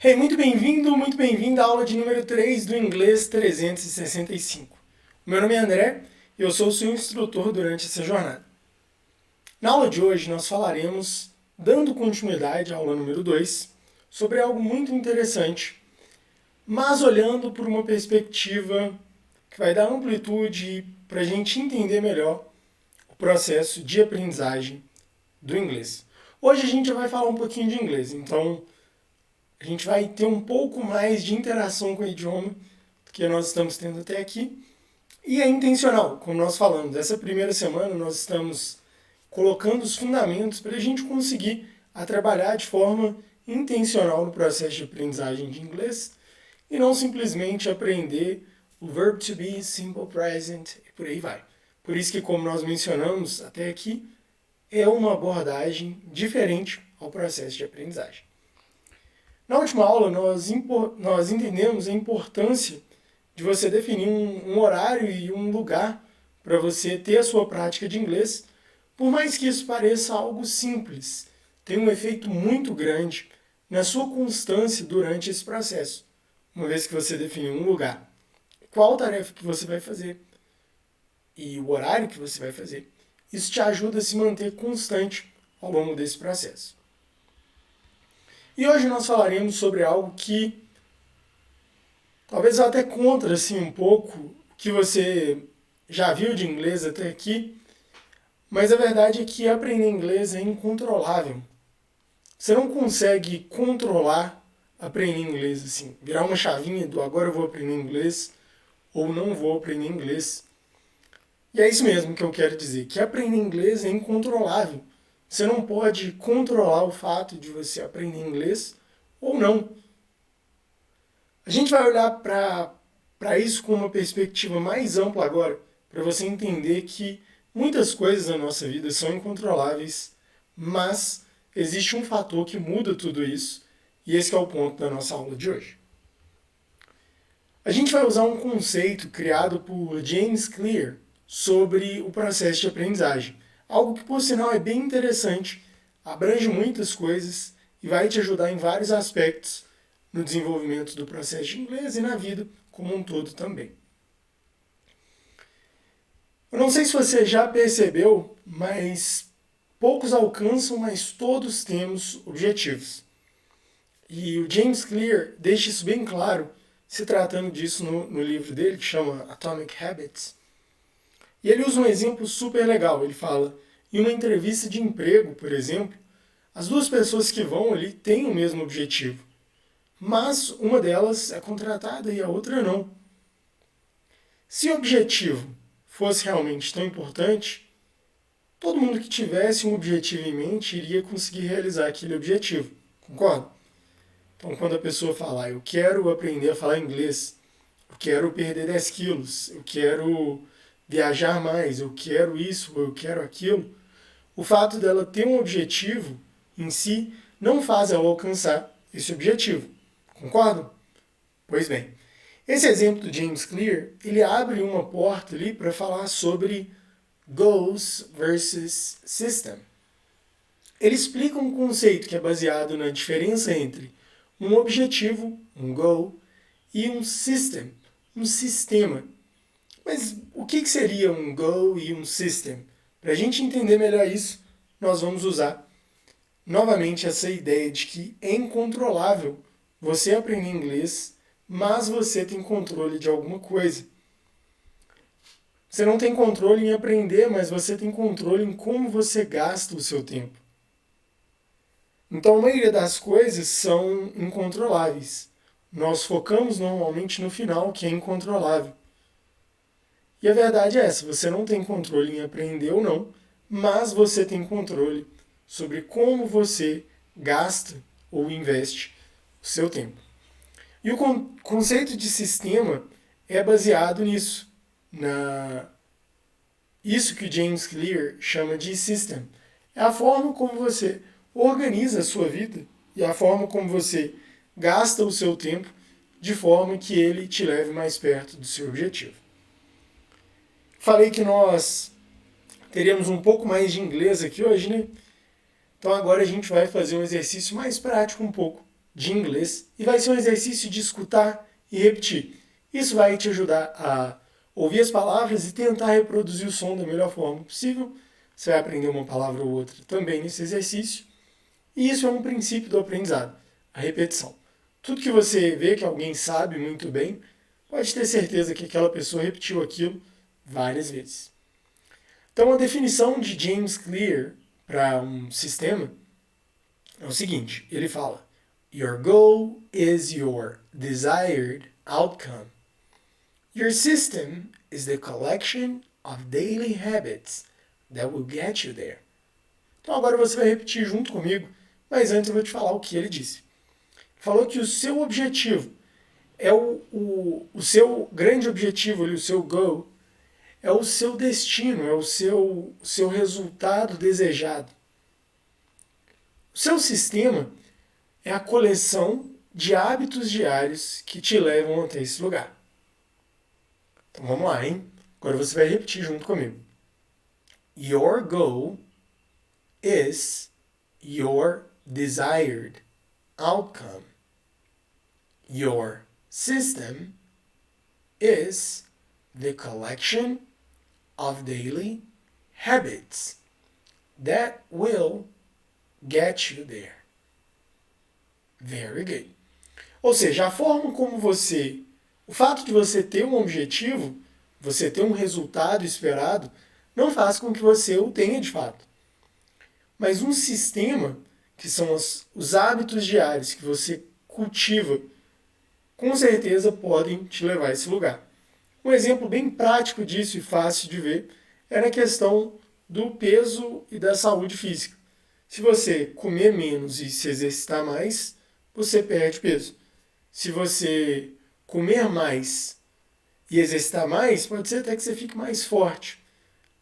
Hey, muito bem-vindo à aula de número 3 do Inglês 365. Meu nome é André e eu sou o seu instrutor durante essa jornada. Na aula de hoje nós falaremos, dando continuidade à aula número 2, sobre algo muito interessante, mas olhando por uma perspectiva que vai dar amplitude para a gente entender melhor o processo de aprendizagem do inglês. Hoje a gente vai falar um pouquinho de inglês, então a gente vai ter um pouco mais de interação com o idioma do que nós estamos tendo até aqui. E é intencional, como nós falamos. Essa primeira semana nós estamos colocando os fundamentos para a gente conseguir a trabalhar de forma intencional no processo de aprendizagem de inglês e não simplesmente aprender o verb to be, simple present e por aí vai. Por isso que, como nós mencionamos até aqui, é uma abordagem diferente ao processo de aprendizagem. Na última aula, nós entendemos a importância de você definir um horário e um lugar para você ter a sua prática de inglês, por mais que isso pareça algo simples, tem um efeito muito grande na sua constância durante esse processo. Uma vez que você definiu um lugar, qual tarefa que você vai fazer e o horário que você vai fazer, isso te ajuda a se manter constante ao longo desse processo. E hoje nós falaremos sobre algo que talvez vá até contra assim, um pouco o que você já viu de inglês até aqui, mas a verdade é que aprender inglês é incontrolável. Você não consegue controlar aprender inglês assim, virar uma chavinha do agora eu vou aprender inglês ou não vou aprender inglês. E é isso mesmo que eu quero dizer, que aprender inglês é incontrolável. Você não pode controlar o fato de você aprender inglês ou não. A gente vai olhar para isso com uma perspectiva mais ampla agora, para você entender que muitas coisas na nossa vida são incontroláveis, mas existe um fator que muda tudo isso, e esse é o ponto da nossa aula de hoje. A gente vai usar um conceito criado por James Clear sobre o processo de aprendizagem. Algo que, por sinal, é bem interessante, abrange muitas coisas e vai te ajudar em vários aspectos no desenvolvimento do processo de inglês e na vida como um todo também. Eu não sei se você já percebeu, mas poucos alcançam, mas todos temos objetivos. E o James Clear deixa isso bem claro, se tratando disso no livro dele, que chama Atomic Habits. E ele usa um exemplo super legal. Ele fala, em uma entrevista de emprego, por exemplo, as duas pessoas que vão ali têm o mesmo objetivo, mas uma delas é contratada e a outra não. Se o objetivo fosse realmente tão importante, todo mundo que tivesse um objetivo em mente iria conseguir realizar aquele objetivo, concorda? Então, quando a pessoa falar, eu quero aprender a falar inglês, eu quero perder 10 quilos, eu quero viajar mais, eu quero isso, ou eu quero aquilo, o fato dela ter um objetivo em si não faz ela alcançar esse objetivo. Concordam? Pois bem, esse exemplo do James Clear, ele abre uma porta ali para falar sobre goals versus system. Ele explica um conceito que é baseado na diferença entre um objetivo, um goal, e um system, um sistema. Mas o que seria um goal e um system? Para a gente entender melhor isso, nós vamos usar novamente essa ideia de que é incontrolável você aprender inglês, mas você tem controle de alguma coisa. Você não tem controle em aprender, mas você tem controle em como você gasta o seu tempo. Então, a maioria das coisas são incontroláveis. Nós focamos normalmente no final, que é incontrolável. E a verdade é essa, você não tem controle em aprender ou não, mas você tem controle sobre como você gasta ou investe o seu tempo. E o conceito de sistema é baseado nisso, isso que o James Clear chama de system. É a forma como você organiza a sua vida e a forma como você gasta o seu tempo de forma que ele te leve mais perto do seu objetivo. Falei que nós teríamos um pouco mais de inglês aqui hoje, né? Então agora a gente vai fazer um exercício mais prático um pouco de inglês e vai ser um exercício de escutar e repetir. Isso vai te ajudar a ouvir as palavras e tentar reproduzir o som da melhor forma possível. Você vai aprender uma palavra ou outra também nesse exercício. E isso é um princípio do aprendizado, a repetição. Tudo que você vê que alguém sabe muito bem, pode ter certeza que aquela pessoa repetiu aquilo várias vezes. Então, a definição de James Clear para um sistema é o seguinte: ele fala: Your goal is your desired outcome. Your system is the collection of daily habits that will get you there. Então agora você vai repetir junto comigo, mas antes eu vou te falar o que ele disse. Ele falou que o seu objetivo é o seu grande objetivo, o seu goal, é o seu destino, é o seu resultado desejado. O seu sistema é a coleção de hábitos diários que te levam até esse lugar. Então vamos lá, hein? Agora você vai repetir junto comigo. Your goal is your desired outcome. Your system is the collection of daily habits that will get you there. Very good. Ou seja, a forma como o fato de você ter um objetivo, você ter um resultado esperado, não faz com que você o tenha de fato. Mas um sistema, que são os hábitos diários que você cultiva, com certeza podem te levar a esse lugar. Um exemplo bem prático disso e fácil de ver é na questão do peso e da saúde física. Se você comer menos e se exercitar mais, você perde peso. Se você comer mais e exercitar mais, pode ser até que você fique mais forte.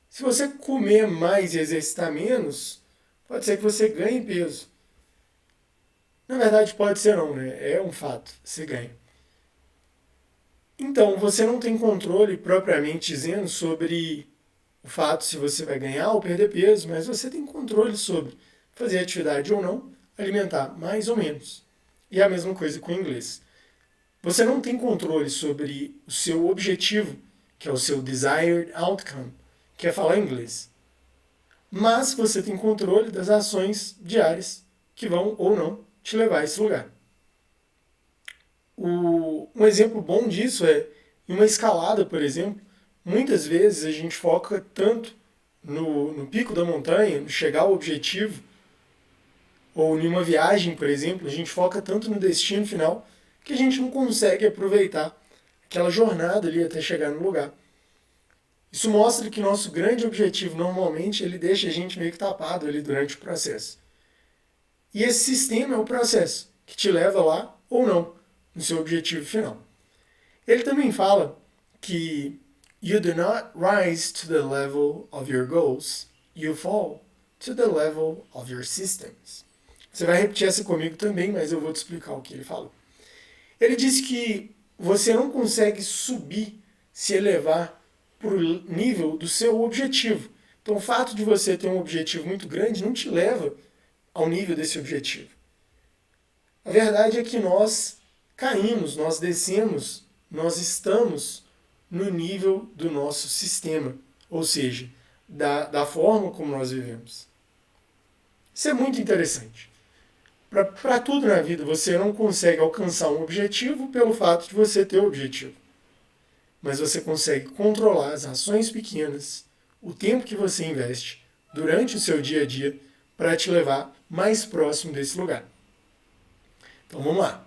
Se você comer mais e exercitar menos, pode ser que você ganhe peso. Na verdade, pode ser não, né? É um fato, você ganha. Então, você não tem controle, propriamente dizendo, sobre o fato se você vai ganhar ou perder peso, mas você tem controle sobre fazer atividade ou não, alimentar mais ou menos. E é a mesma coisa com o inglês. Você não tem controle sobre o seu objetivo, que é o seu desired outcome, que é falar inglês. Mas você tem controle das ações diárias que vão ou não te levar a esse lugar. Um exemplo bom disso é em uma escalada, por exemplo. Muitas vezes a gente foca tanto no pico da montanha, no chegar ao objetivo, ou em uma viagem, por exemplo, a gente foca tanto no destino final que a gente não consegue aproveitar aquela jornada ali até chegar no lugar. Isso mostra que nosso grande objetivo, normalmente, ele deixa a gente meio que tapado ali durante o processo. E esse sistema é o processo que te leva lá ou não, no seu objetivo final. Ele também fala que you do not rise to the level of your goals, you fall to the level of your systems. Você vai repetir essa comigo também, mas eu vou te explicar o que ele falou. Ele disse que você não consegue subir, se elevar para o nível do seu objetivo. Então, o fato de você ter um objetivo muito grande não te leva ao nível desse objetivo. A verdade é que nós caímos, nós descemos, nós estamos no nível do nosso sistema, ou seja, da forma como nós vivemos. Isso é muito interessante. Para tudo na vida, você não consegue alcançar um objetivo pelo fato de você ter o objetivo. Mas você consegue controlar as ações pequenas, o tempo que você investe durante o seu dia a dia para te levar mais próximo desse lugar. Então vamos lá.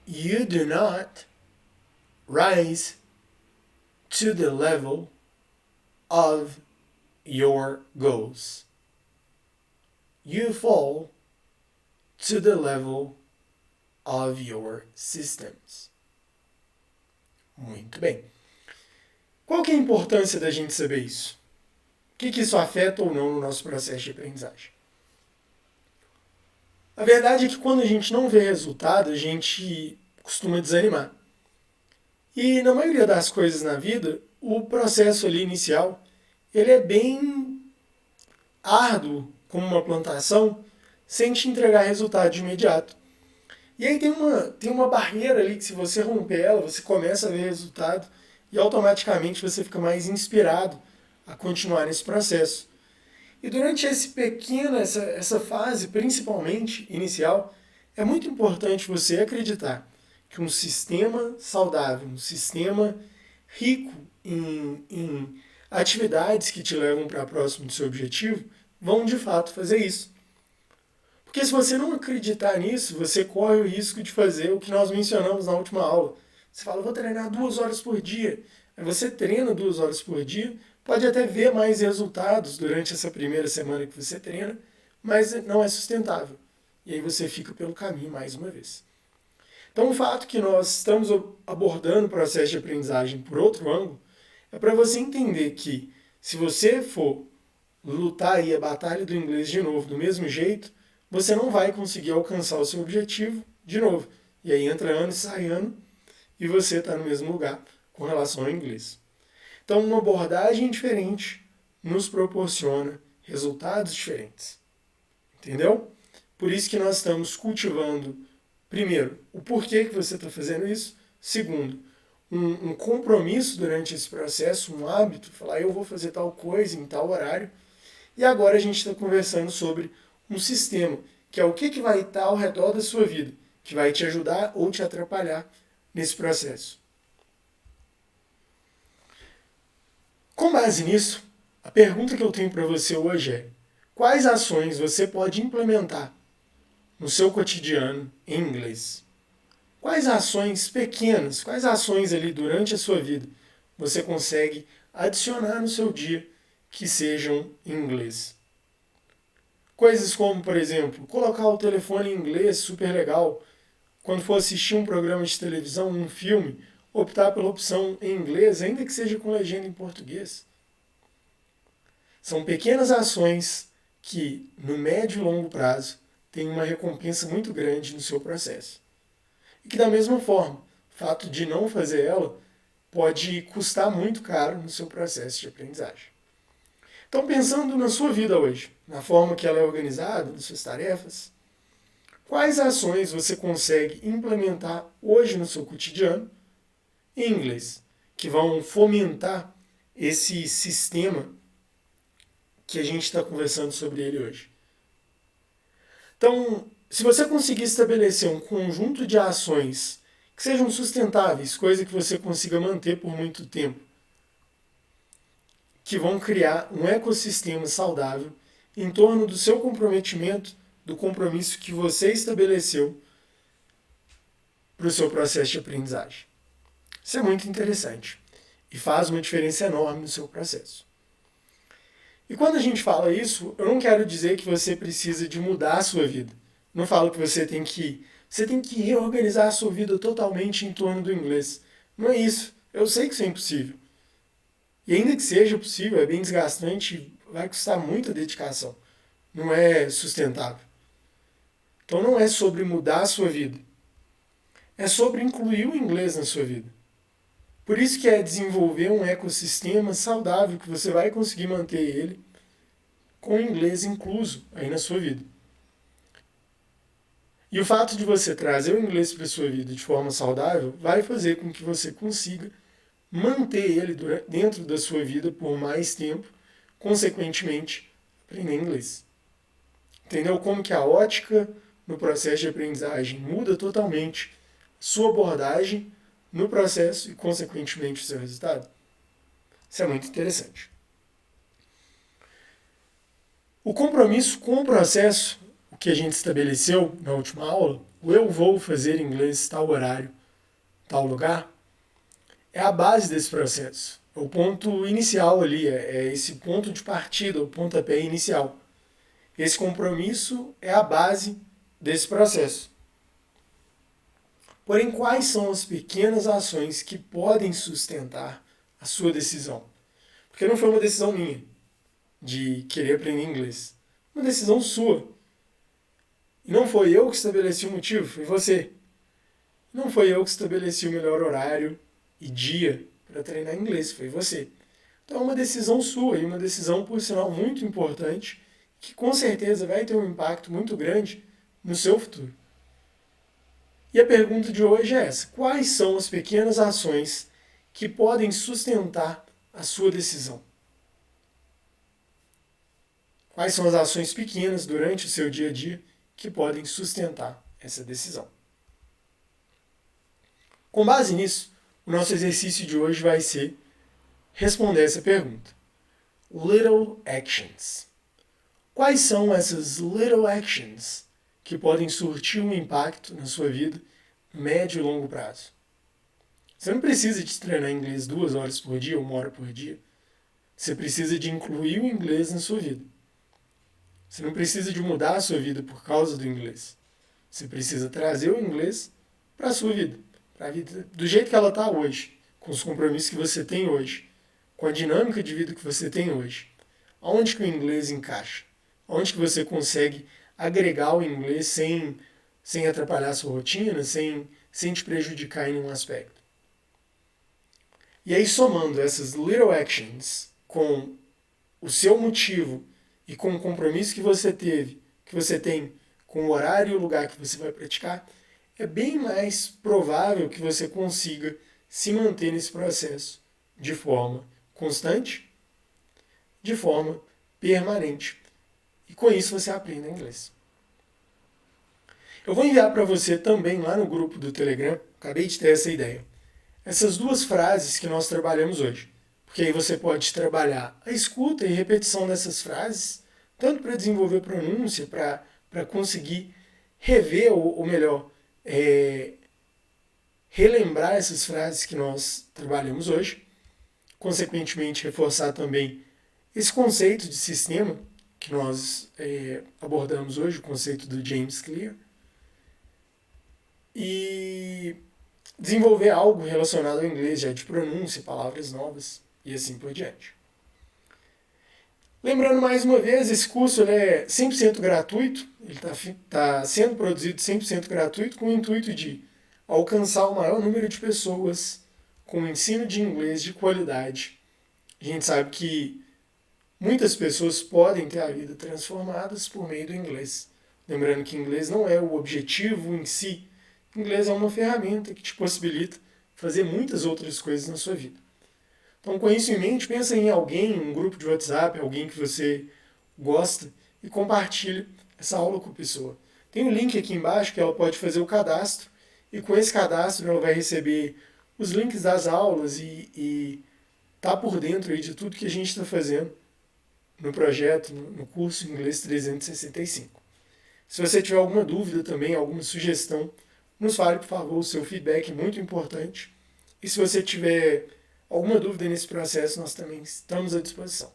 You do not rise to the level of your goals. You fall to the level of your systems. Muito bem. Qual que é a importância da gente saber isso? O que isso afeta ou não no nosso processo de aprendizagem? A verdade é que quando a gente não vê resultado, a gente costuma desanimar. E na maioria das coisas na vida, o processo ali inicial, ele é bem árduo, como uma plantação, sem te entregar resultado de imediato. E aí tem uma barreira ali que se você romper ela, você começa a ver resultado e automaticamente você fica mais inspirado a continuar nesse processo. E durante essa fase, principalmente inicial, é muito importante você acreditar que um sistema saudável, um sistema rico em atividades que te levam para próximo do seu objetivo, vão de fato fazer isso. Porque se você não acreditar nisso, você corre o risco de fazer o que nós mencionamos na última aula. Você fala, vou treinar 2 horas por dia. Aí você treina 2 horas por dia, pode até ver mais resultados durante essa primeira semana que você treina, mas não é sustentável. E aí você fica pelo caminho mais uma vez. Então o fato que nós estamos abordando o processo de aprendizagem por outro ângulo é para você entender que se você for lutar aí a batalha do inglês de novo do mesmo jeito, você não vai conseguir alcançar o seu objetivo de novo. E aí entra ano e sai ano e você está no mesmo lugar com relação ao inglês. Então, uma abordagem diferente nos proporciona resultados diferentes. Entendeu? Por isso que nós estamos cultivando, primeiro, o porquê que você está fazendo isso. Segundo, um compromisso durante esse processo, um hábito, falar eu vou fazer tal coisa em tal horário. E agora a gente está conversando sobre um sistema, que é o que vai estar ao redor da sua vida, que vai te ajudar ou te atrapalhar nesse processo. Com base nisso, a pergunta que eu tenho para você hoje é: quais ações você pode implementar no seu cotidiano em inglês? Quais ações pequenas, quais ações ali durante a sua vida você consegue adicionar no seu dia que sejam em inglês? Coisas como, por exemplo, colocar o telefone em inglês, super legal. Quando for assistir um programa de televisão, um filme, optar pela opção em inglês, ainda que seja com legenda em português. São pequenas ações que, no médio e longo prazo, têm uma recompensa muito grande no seu processo. E que, da mesma forma, o fato de não fazer ela pode custar muito caro no seu processo de aprendizagem. Então, pensando na sua vida hoje, na forma que ela é organizada, nas suas tarefas, quais ações você consegue implementar hoje no seu cotidiano em inglês, que vão fomentar esse sistema que a gente está conversando sobre ele hoje? Então, se você conseguir estabelecer um conjunto de ações que sejam sustentáveis, coisa que você consiga manter por muito tempo, que vão criar um ecossistema saudável em torno do seu comprometimento, do compromisso que você estabeleceu para o seu processo de aprendizagem. Isso é muito interessante e faz uma diferença enorme no seu processo. E quando a gente fala isso, eu não quero dizer que você precisa de mudar a sua vida. Não falo que você tem que reorganizar a sua vida totalmente em torno do inglês. Não é isso. Eu sei que isso é impossível. E ainda que seja possível, é bem desgastante e vai custar muita dedicação. Não é sustentável. Então não é sobre mudar a sua vida. É sobre incluir o inglês na sua vida. Por isso que é desenvolver um ecossistema saudável que você vai conseguir manter ele com o inglês incluso aí na sua vida. E o fato de você trazer o inglês para a sua vida de forma saudável vai fazer com que você consiga manter ele dentro da sua vida por mais tempo, consequentemente, aprender inglês. Entendeu como que a ótica no processo de aprendizagem muda totalmente a sua abordagem no processo e, consequentemente, o seu resultado? Isso é muito interessante. O compromisso com o processo, o que a gente estabeleceu na última aula, o eu vou fazer inglês tal horário, tal lugar, é a base desse processo. É o ponto inicial ali, é esse ponto de partida, o pontapé inicial. Esse compromisso é a base desse processo. Porém, quais são as pequenas ações que podem sustentar a sua decisão? Porque não foi uma decisão minha de querer aprender inglês. Uma decisão sua. E não foi eu que estabeleci o motivo, foi você. Não foi eu que estabeleci o melhor horário e dia para treinar inglês, foi você. Então é uma decisão sua e uma decisão, por sinal, muito importante, que com certeza vai ter um impacto muito grande no seu futuro. E a pergunta de hoje é essa: quais são as pequenas ações que podem sustentar a sua decisão? Quais são as ações pequenas durante o seu dia a dia que podem sustentar essa decisão? Com base nisso, o nosso exercício de hoje vai ser responder essa pergunta. Little actions. Quais são essas little actions que podem surtir um impacto na sua vida no médio e longo prazo? Você não precisa de treinar inglês 2 horas por dia, 1 hora por dia. Você precisa de incluir o inglês na sua vida. Você não precisa de mudar a sua vida por causa do inglês. Você precisa trazer o inglês para a sua vida, para a vida do jeito que ela está hoje, com os compromissos que você tem hoje, com a dinâmica de vida que você tem hoje. Aonde que o inglês encaixa? Onde que você consegue agregar o inglês sem atrapalhar a sua rotina, sem te prejudicar em nenhum aspecto. E aí, somando essas little actions com o seu motivo e com o compromisso que você tem com o horário e o lugar que você vai praticar, é bem mais provável que você consiga se manter nesse processo de forma constante, de forma permanente. E com isso você aprende inglês. Eu vou enviar para você também lá no grupo do Telegram, acabei de ter essa ideia, essas 2 frases que nós trabalhamos hoje. Porque aí você pode trabalhar a escuta e repetição dessas frases, tanto para desenvolver pronúncia, para conseguir rever, ou melhor, relembrar essas frases que nós trabalhamos hoje, consequentemente reforçar também esse conceito de sistema que nós abordamos hoje, o conceito do James Clear, e desenvolver algo relacionado ao inglês, já de pronúncia, palavras novas e assim por diante. Lembrando mais uma vez, esse curso é 100% gratuito, ele está sendo produzido 100% gratuito com o intuito de alcançar o maior número de pessoas com ensino de inglês de qualidade. A gente sabe que muitas pessoas podem ter a vida transformadas por meio do inglês. Lembrando que inglês não é o objetivo em si. Inglês é uma ferramenta que te possibilita fazer muitas outras coisas na sua vida. Então, com isso em mente, pensa em alguém, um grupo de WhatsApp, alguém que você gosta e compartilha essa aula com a pessoa. Tem um link aqui embaixo que ela pode fazer o cadastro e com esse cadastro ela vai receber os links das aulas e tá por dentro aí de tudo que a gente está fazendo no projeto, no curso Inglês 365. Se você tiver alguma dúvida também, alguma sugestão, nos fale, por favor, o seu feedback é muito importante. E se você tiver alguma dúvida nesse processo, nós também estamos à disposição.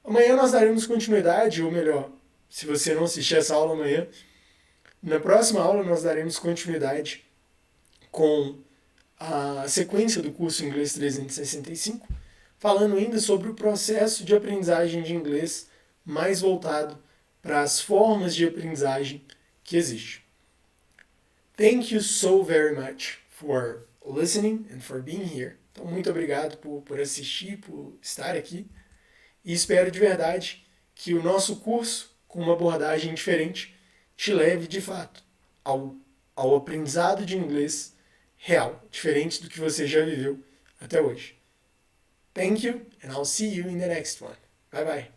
Amanhã nós daremos continuidade, ou melhor, se você não assistir essa aula amanhã, na próxima aula nós daremos continuidade com a sequência do curso Inglês 365, falando ainda sobre o processo de aprendizagem de inglês mais voltado para as formas de aprendizagem que existem. Thank you so very much for listening and for being here. Então, muito obrigado por assistir, por estar aqui. E espero de verdade que o nosso curso, com uma abordagem diferente, te leve de fato ao aprendizado de inglês real, diferente do que você já viveu até hoje. Thank you, and I'll see you in the next one. Bye bye.